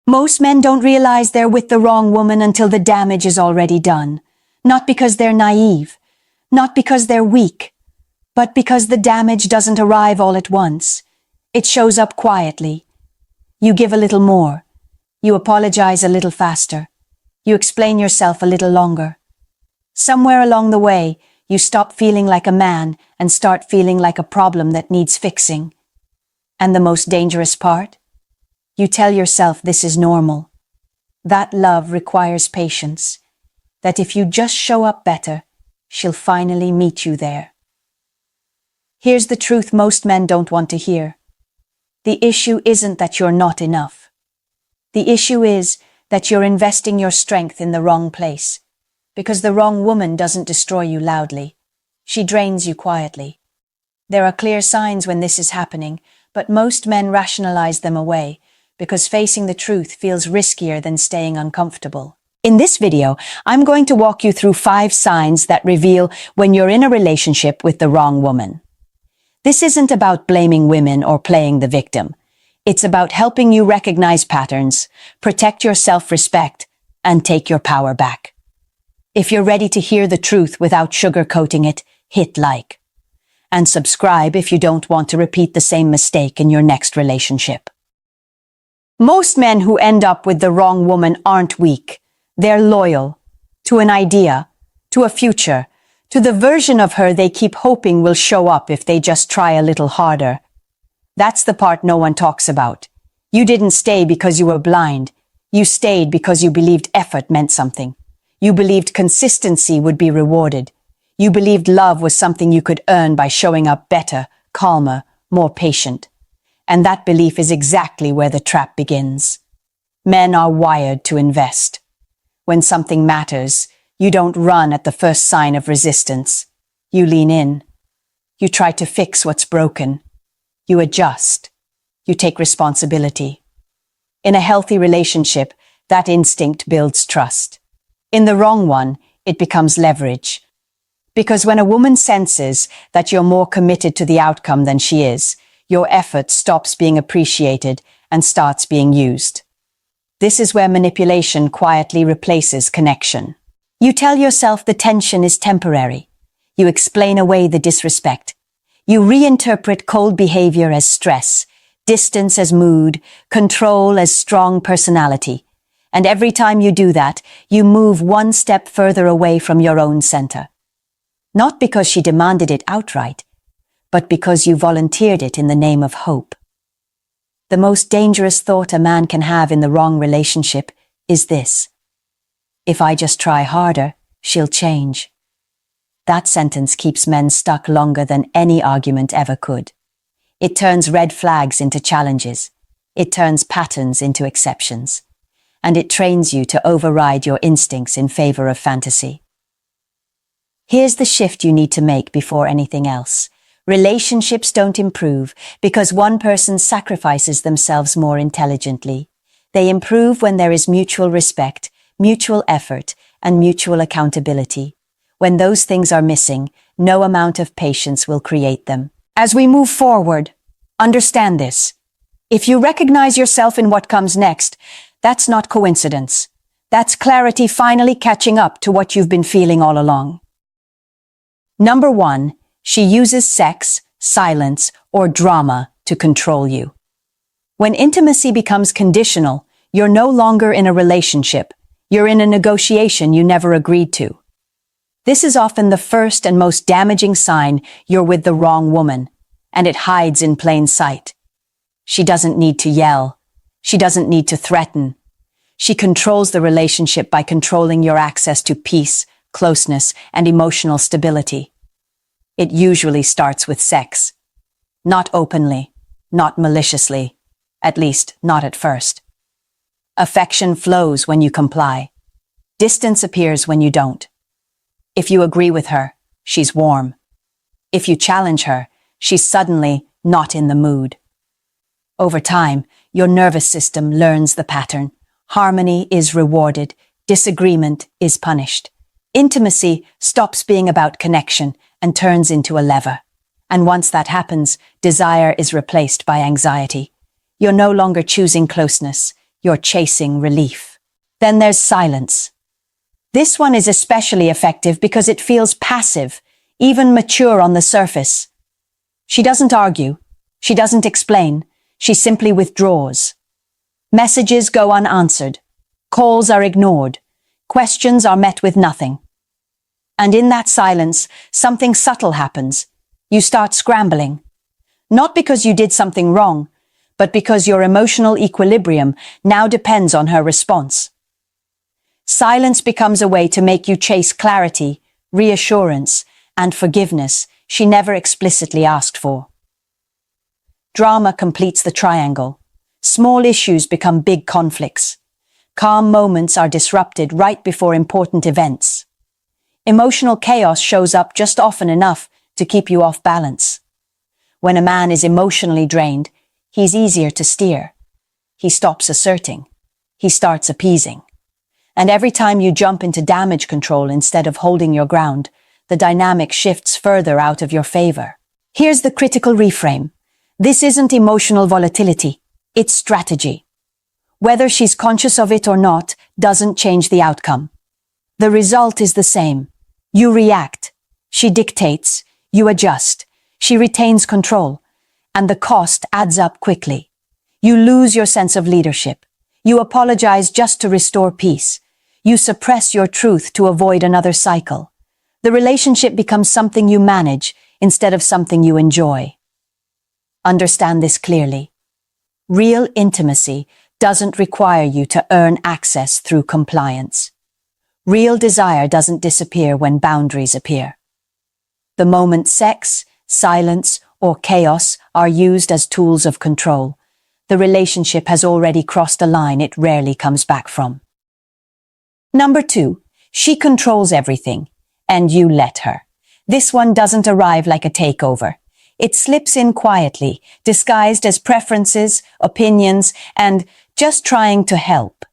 Most men don't realize they're with the wrong woman until the damage is already done. Not because they're naive, not because they're weak, but because the damage doesn't arrive all at once. It shows up quietly. You give a little more. You apologize a little faster. You explain yourself a little longer. Somewhere along the way, you stop feeling like a man and start feeling like a problem that needs fixing. And the most dangerous part? You tell yourself this is normal. That love requires patience. That if you just show up better, she'll finally meet you there. Here's the truth most men don't want to hear. The issue isn't that you're not enough. The issue is that you're investing your strength in the wrong place. Because the wrong woman doesn't destroy you loudly. She drains you quietly. There are clear signs when this is happening, but most men rationalize them away because facing the truth feels riskier than staying uncomfortable. In this video, I'm going to walk you through 5 signs that reveal when you're in a relationship with the wrong woman. This isn't about blaming women or playing the victim. It's about helping you recognize patterns, protect your self-respect, and take your power back. If you're ready to hear the truth without sugarcoating it, hit like. And subscribe if you don't want to repeat the same mistake in your next relationship. Most men who end up with the wrong woman aren't weak. They're loyal to an idea, to a future, to the version of her they keep hoping will show up if they just try a little harder. That's the part no one talks about. You didn't stay because you were blind. You stayed because you believed effort meant something. You believed consistency would be rewarded. You believed love was something you could earn by showing up better, calmer, more patient. And that belief is exactly where the trap begins. Men are wired to invest. When something matters, you don't run at the first sign of resistance. You lean in. You try to fix what's broken. You adjust. You take responsibility. In a healthy relationship, that instinct builds trust. In the wrong one, it becomes leverage. Because when a woman senses that you're more committed to the outcome than she is, your effort stops being appreciated and starts being used. This is where manipulation quietly replaces connection. You tell yourself the tension is temporary. You explain away the disrespect. You reinterpret cold behavior as stress, distance as mood, control as strong personality. And every time you do that, you move one step further away from your own center. Not because she demanded it outright, but because you volunteered it in the name of hope. The most dangerous thought a man can have in the wrong relationship is this: if I just try harder, she'll change. That sentence keeps men stuck longer than any argument ever could. It turns red flags into challenges. It turns patterns into exceptions. And it trains you to override your instincts in favor of fantasy. Here's the shift you need to make before anything else. Relationships don't improve because one person sacrifices themselves more intelligently. They improve when there is mutual respect, mutual effort, and mutual accountability. When those things are missing, no amount of patience will create them. As we move forward, understand this. If you recognize yourself in what comes next, that's not coincidence. That's clarity finally catching up to what you've been feeling all along. Number 1, she uses sex, silence, or drama to control you. When intimacy becomes conditional, you're no longer in a relationship. You're in a negotiation you never agreed to. This is often the first and most damaging sign you're with the wrong woman, and it hides in plain sight. She doesn't need to yell. She doesn't need to threaten. She controls the relationship by controlling your access to peace, closeness, and emotional stability. It usually starts with sex. Not openly, not maliciously, at least not at first. Affection flows when you comply. Distance appears when you don't. If you agree with her, she's warm. If you challenge her, she's suddenly not in the mood. Over time, your nervous system learns the pattern. Harmony is rewarded, disagreement is punished. Intimacy stops being about connection and turns into a lever. And once that happens, desire is replaced by anxiety. You're no longer choosing closeness, you're chasing relief. Then there's silence. This one is especially effective because it feels passive, even mature on the surface. She doesn't argue. She doesn't explain. She simply withdraws. Messages go unanswered. Calls are ignored. Questions are met with nothing. And in that silence, something subtle happens. You start scrambling. Not because you did something wrong, but because your emotional equilibrium now depends on her response. Silence becomes a way to make you chase clarity, reassurance, and forgiveness she never explicitly asked for. Drama completes the triangle. Small issues become big conflicts. Calm moments are disrupted right before important events. Emotional chaos shows up just often enough to keep you off balance. When a man is emotionally drained, he's easier to steer. He stops asserting. He starts appeasing. And every time you jump into damage control instead of holding your ground, the dynamic shifts further out of your favor. Here's the critical reframe. This isn't emotional volatility. It's strategy. Whether she's conscious of it or not doesn't change the outcome. The result is the same. You react. She dictates. You adjust. She retains control. And the cost adds up quickly. You lose your sense of leadership. You apologize just to restore peace. You suppress your truth to avoid another cycle. The relationship becomes something you manage instead of something you enjoy. Understand this clearly. Real intimacy doesn't require you to earn access through compliance. Real desire doesn't disappear when boundaries appear. The moment sex, silence, or chaos are used as tools of control, the relationship has already crossed a line it rarely comes back from. Number 2, she controls everything, and you let her. This one doesn't arrive like a takeover. It slips in quietly, disguised as preferences, opinions, and just trying to help.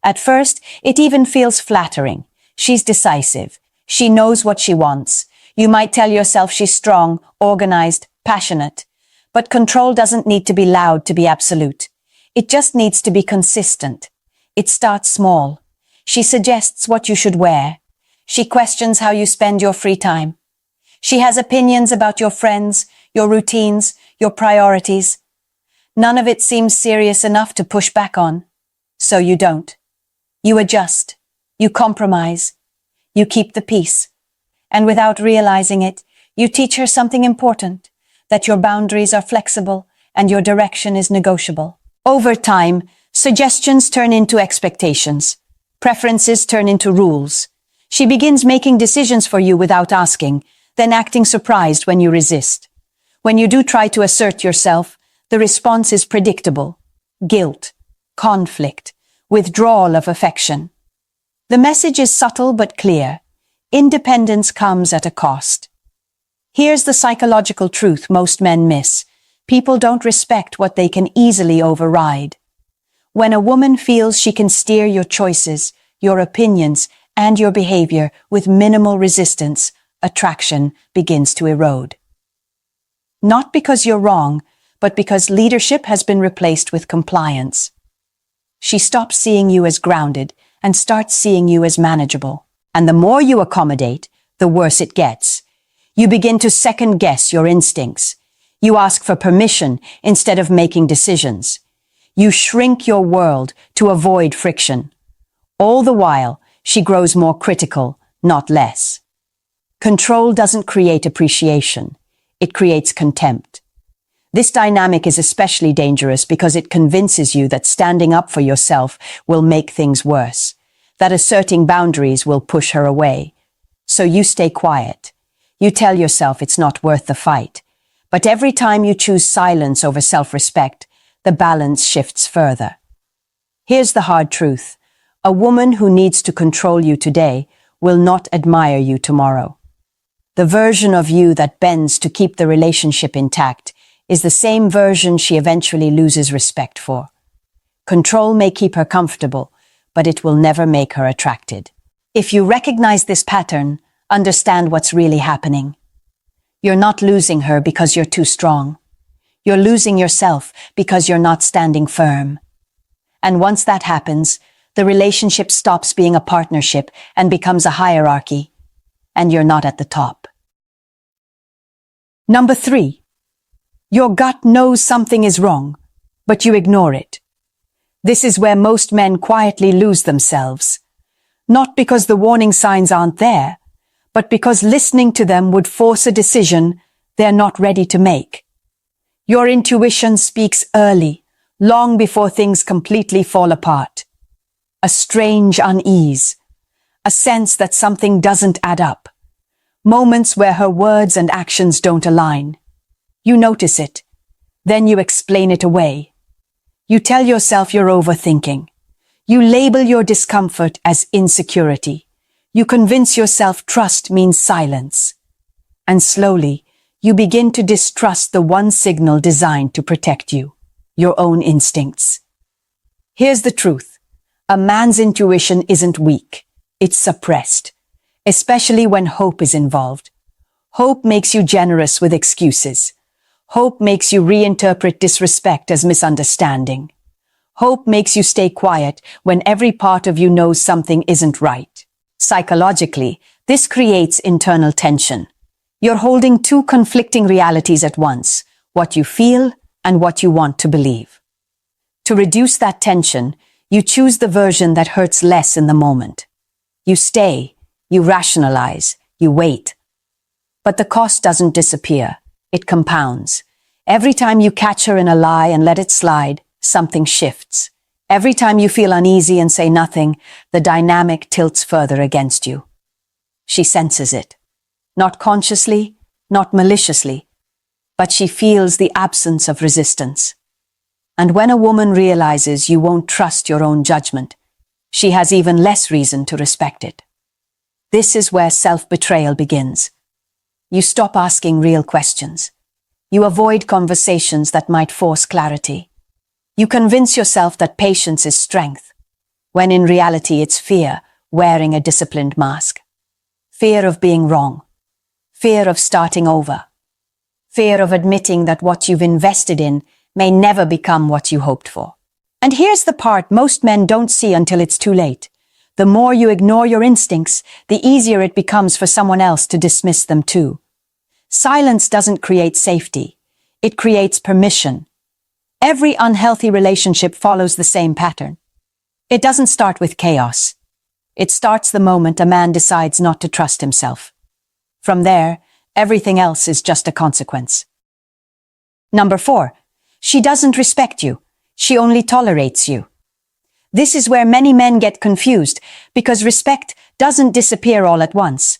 At first, it even feels flattering. She's decisive. She knows what she wants. You might tell yourself she's strong, organized, passionate. But control doesn't need to be loud to be absolute. It just needs to be consistent. It starts small. She suggests what you should wear. She questions how you spend your free time. She has opinions about your friends, your routines, your priorities. None of it seems serious enough to push back on. So you don't. You adjust. You compromise. You keep the peace. And without realizing it, you teach her something important, that your boundaries are flexible and your direction is negotiable. Over time, suggestions turn into expectations. Preferences turn into rules. She begins making decisions for you without asking, then acting surprised when you resist. When you do try to assert yourself, the response is predictable. Guilt, conflict, withdrawal of affection. The message is subtle but clear. Independence comes at a cost. Here's the psychological truth most men miss. People don't respect what they can easily override. When a woman feels she can steer your choices, your opinions, and your behavior with minimal resistance, attraction begins to erode. Not because you're wrong, but because leadership has been replaced with compliance. She stops seeing you as grounded and starts seeing you as manageable. And the more you accommodate, the worse it gets. You begin to second-guess your instincts. You ask for permission instead of making decisions. You shrink your world to avoid friction. All the while, she grows more critical, not less. Control doesn't create appreciation. It creates contempt. This dynamic is especially dangerous because it convinces you that standing up for yourself will make things worse, that asserting boundaries will push her away. So you stay quiet. You tell yourself it's not worth the fight. But every time you choose silence over self-respect, the balance shifts further. Here's the hard truth. A woman who needs to control you today will not admire you tomorrow. The version of you that bends to keep the relationship intact is the same version she eventually loses respect for. Control may keep her comfortable, but it will never make her attracted. If you recognize this pattern, understand what's really happening. You're not losing her because you're too strong. You're losing yourself because you're not standing firm. And once that happens, the relationship stops being a partnership and becomes a hierarchy, and you're not at the top. Number 3. Your gut knows something is wrong, but you ignore it. This is where most men quietly lose themselves. Not because the warning signs aren't there, but because listening to them would force a decision they're not ready to make. Your intuition speaks early, long before things completely fall apart. A strange unease, a sense that something doesn't add up. Moments where her words and actions don't align. You notice it, then you explain it away. You tell yourself you're overthinking. You label your discomfort as insecurity. You convince yourself trust means silence. And slowly, you begin to distrust the one signal designed to protect you, your own instincts. Here's the truth. A man's intuition isn't weak. It's suppressed, especially when hope is involved. Hope makes you generous with excuses. Hope makes you reinterpret disrespect as misunderstanding. Hope makes you stay quiet when every part of you knows something isn't right. Psychologically, this creates internal tension. You're holding two conflicting realities at once, what you feel and what you want to believe. To reduce that tension, you choose the version that hurts less in the moment. You stay, you rationalize, you wait. But the cost doesn't disappear. It compounds. Every time you catch her in a lie and let it slide, something shifts. Every time you feel uneasy and say nothing, the dynamic tilts further against you. She senses it. Not consciously, not maliciously, but she feels the absence of resistance. And when a woman realizes you won't trust your own judgment, she has even less reason to respect it. This is where self-betrayal begins. You stop asking real questions. You avoid conversations that might force clarity. You convince yourself that patience is strength, when in reality it's fear wearing a disciplined mask. Fear of being wrong. Fear of starting over. Fear of admitting that what you've invested in may never become what you hoped for. And here's the part most men don't see until it's too late. The more you ignore your instincts, the easier it becomes for someone else to dismiss them too. Silence doesn't create safety. It creates permission. Every unhealthy relationship follows the same pattern. It doesn't start with chaos. It starts the moment a man decides not to trust himself. From there, everything else is just a consequence. Number 4. She doesn't respect you. She only tolerates you. This is where many men get confused because respect doesn't disappear all at once.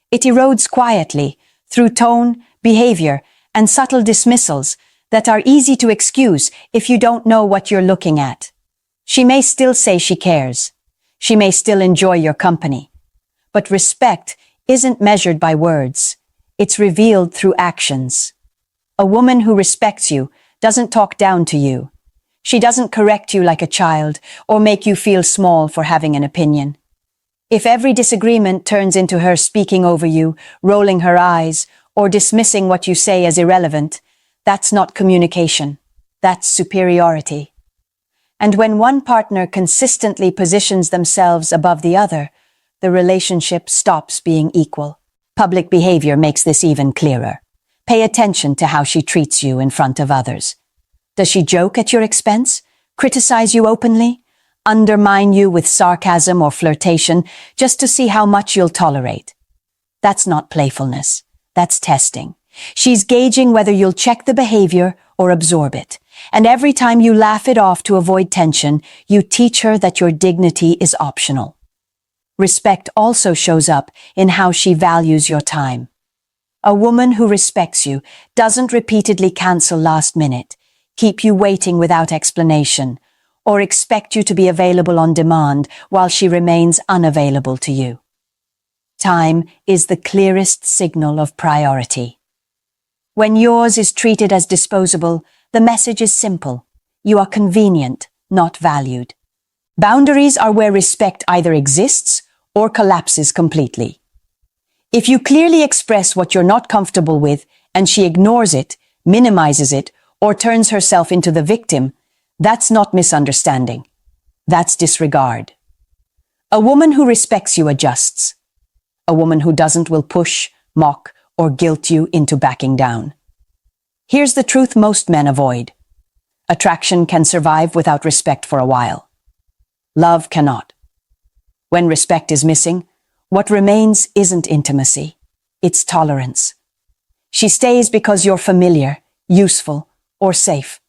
It erodes quietly through tone, behavior, and subtle dismissals that are easy to excuse if you don't know what you're looking at. She may still say she cares. She may still enjoy your company. But respect isn't measured by words. It's revealed through actions. A woman who respects you doesn't talk down to you. She doesn't correct you like a child or make you feel small for having an opinion. If every disagreement turns into her speaking over you, rolling her eyes, or dismissing what you say as irrelevant, that's not communication. That's superiority. And when one partner consistently positions themselves above the other, the relationship stops being equal. Public behavior makes this even clearer. Pay attention to how she treats you in front of others. Does she joke at your expense? Criticize you openly? Undermine you with sarcasm or flirtation just to see how much you'll tolerate? That's not playfulness. That's testing. She's gauging whether you'll check the behavior or absorb it. And every time you laugh it off to avoid tension, you teach her that your dignity is optional. Respect also shows up in how she values your time. A woman who respects you doesn't repeatedly cancel last minute, keep you waiting without explanation, or expect you to be available on demand while she remains unavailable to you. Time is the clearest signal of priority. When yours is treated as disposable, the message is simple. You are convenient, not valued. Boundaries are where respect either exists or collapses completely. If you clearly express what you're not comfortable with and she ignores it, minimizes it, or turns herself into the victim, that's not misunderstanding. That's disregard. A woman who respects you adjusts. A woman who doesn't will push, mock, or guilt you into backing down. Here's the truth most men avoid. Attraction can survive without respect for a while. Love cannot. When respect is missing, what remains isn't intimacy, it's tolerance. She stays because you're familiar, useful, or safe,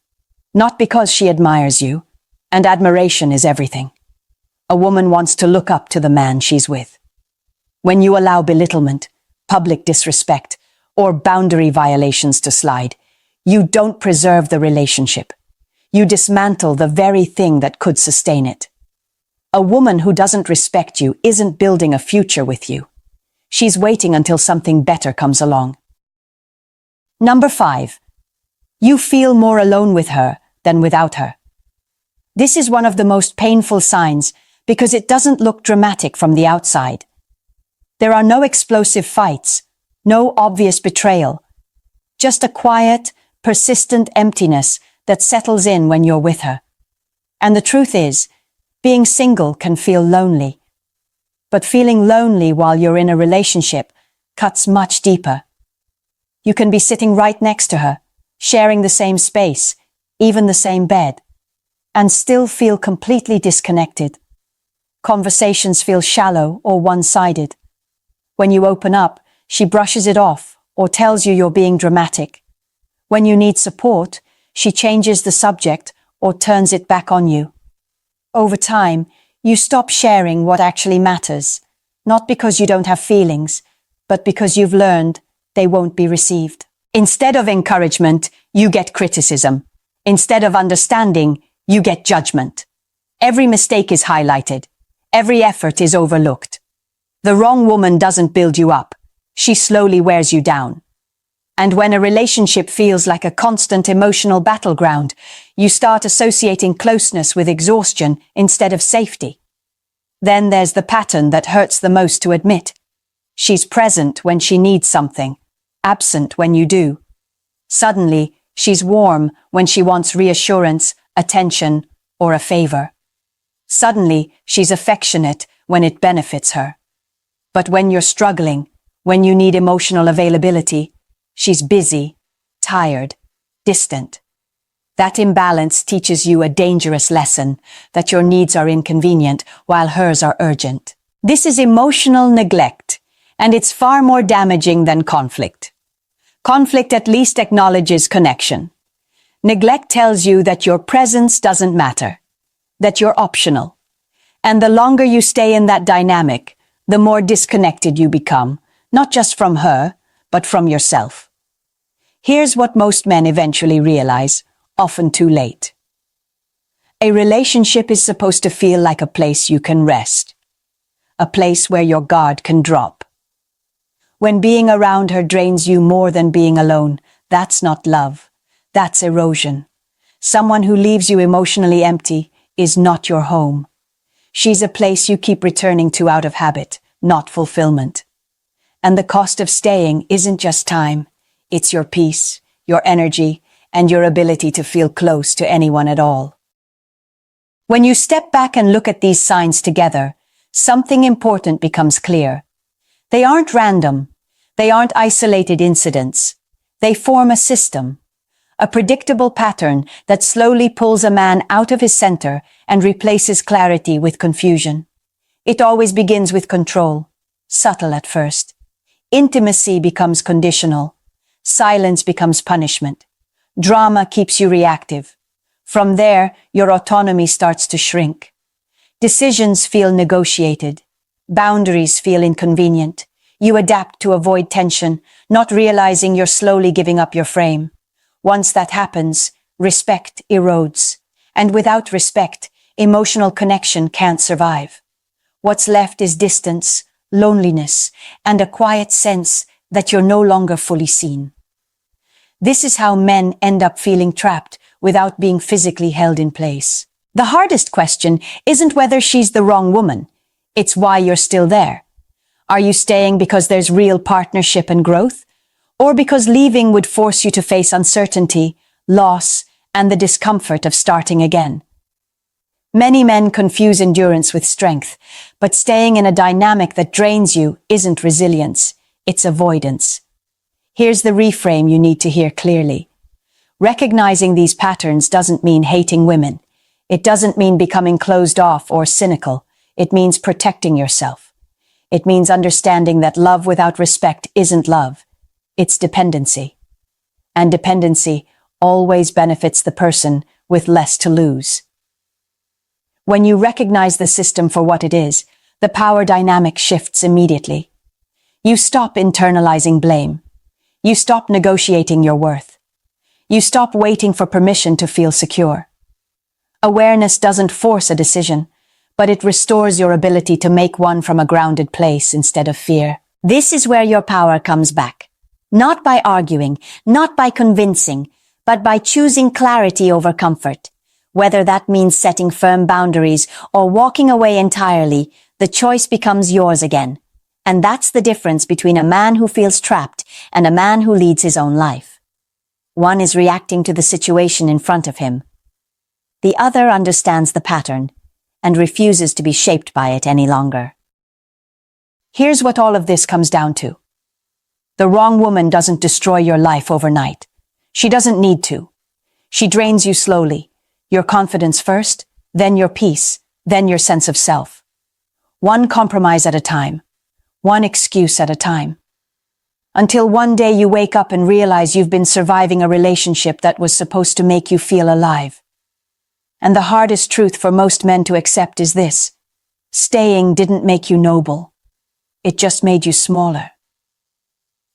not because she admires you, and admiration is everything. A woman wants to look up to the man she's with. When you allow belittlement, public disrespect, or boundary violations to slide, you don't preserve the relationship. You dismantle the very thing that could sustain it. A woman who doesn't respect you isn't building a future with you. She's waiting until something better comes along. Number 5. You feel more alone with her than without her. This is one of the most painful signs because it doesn't look dramatic from the outside. There are no explosive fights, no obvious betrayal, just a quiet, persistent emptiness that settles in when you're with her. And the truth is, being single can feel lonely. But feeling lonely while you're in a relationship cuts much deeper. You can be sitting right next to her, sharing the same space, even the same bed, and still feel completely disconnected. Conversations feel shallow or one-sided. When you open up, she brushes it off or tells you you're being dramatic. When you need support, she changes the subject or turns it back on you. Over time, you stop sharing what actually matters, not because you don't have feelings, but because you've learned they won't be received. Instead of encouragement, you get criticism. Instead of understanding, you get judgment. Every mistake is highlighted. Every effort is overlooked. The wrong woman doesn't build you up. She slowly wears you down. And when a relationship feels like a constant emotional battleground, you start associating closeness with exhaustion instead of safety. Then there's the pattern that hurts the most to admit. She's present when she needs something, absent when you do. Suddenly, she's warm when she wants reassurance, attention, or a favor. Suddenly, she's affectionate when it benefits her. But when you're struggling, when you need emotional availability, she's busy, tired, distant. That imbalance teaches you a dangerous lesson, that your needs are inconvenient while hers are urgent. This is emotional neglect, and it's far more damaging than conflict. Conflict at least acknowledges connection. Neglect tells you that your presence doesn't matter, that you're optional. And the longer you stay in that dynamic, the more disconnected you become, not just from her, but from yourself. Here's what most men eventually realize, often too late. A relationship is supposed to feel like a place you can rest, a place where your guard can drop. When being around her drains you more than being alone, that's not love, that's erosion. Someone who leaves you emotionally empty is not your home. She's a place you keep returning to out of habit, not fulfillment. And the cost of staying isn't just time, it's your peace, your energy, and your ability to feel close to anyone at all. When you step back and look at these signs together, something important becomes clear. They aren't random. They aren't isolated incidents. They form a system, a predictable pattern that slowly pulls a man out of his center and replaces clarity with confusion. It always begins with control, subtle at first. Intimacy becomes conditional. Silence becomes punishment. Drama keeps you reactive. From there, your autonomy starts to shrink. Decisions feel negotiated. Boundaries feel inconvenient. You adapt to avoid tension, not realizing you're slowly giving up your frame. Once that happens, respect erodes. And without respect, emotional connection can't survive. What's left is distance, loneliness, and a quiet sense that you're no longer fully seen. This is how men end up feeling trapped without being physically held in place. The hardest question isn't whether she's the wrong woman. It's why you're still there. Are you staying because there's real partnership and growth? Or because leaving would force you to face uncertainty, loss, and the discomfort of starting again? Many men confuse endurance with strength, but staying in a dynamic that drains you isn't resilience, it's avoidance. Here's the reframe you need to hear clearly. Recognizing these patterns doesn't mean hating women. It doesn't mean becoming closed off or cynical. It means protecting yourself. It means understanding that love without respect isn't love. It's dependency. And dependency always benefits the person with less to lose. When you recognize the system for what it is, the power dynamic shifts immediately. You stop internalizing blame. You stop negotiating your worth. You stop waiting for permission to feel secure. Awareness doesn't force a decision, but it restores your ability to make one from a grounded place instead of fear. This is where your power comes back. Not by arguing, not by convincing, but by choosing clarity over comfort. Whether that means setting firm boundaries or walking away entirely, the choice becomes yours again. And that's the difference between a man who feels trapped and a man who leads his own life. One is reacting to the situation in front of him. The other understands the pattern and refuses to be shaped by it any longer. Here's what all of this comes down to. The wrong woman doesn't destroy your life overnight. She doesn't need to. She drains you slowly. Your confidence first, then your peace, then your sense of self. One compromise at a time. One excuse at a time. Until one day you wake up and realize you've been surviving a relationship that was supposed to make you feel alive. And the hardest truth for most men to accept is this. Staying didn't make you noble. It just made you smaller.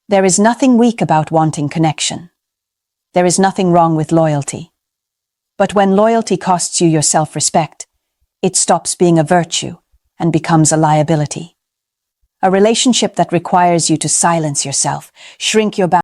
There is nothing weak about wanting connection. There is nothing wrong with loyalty. But when loyalty costs you your self-respect, it stops being a virtue and becomes a liability. A relationship that requires you to silence yourself, shrink your boundaries,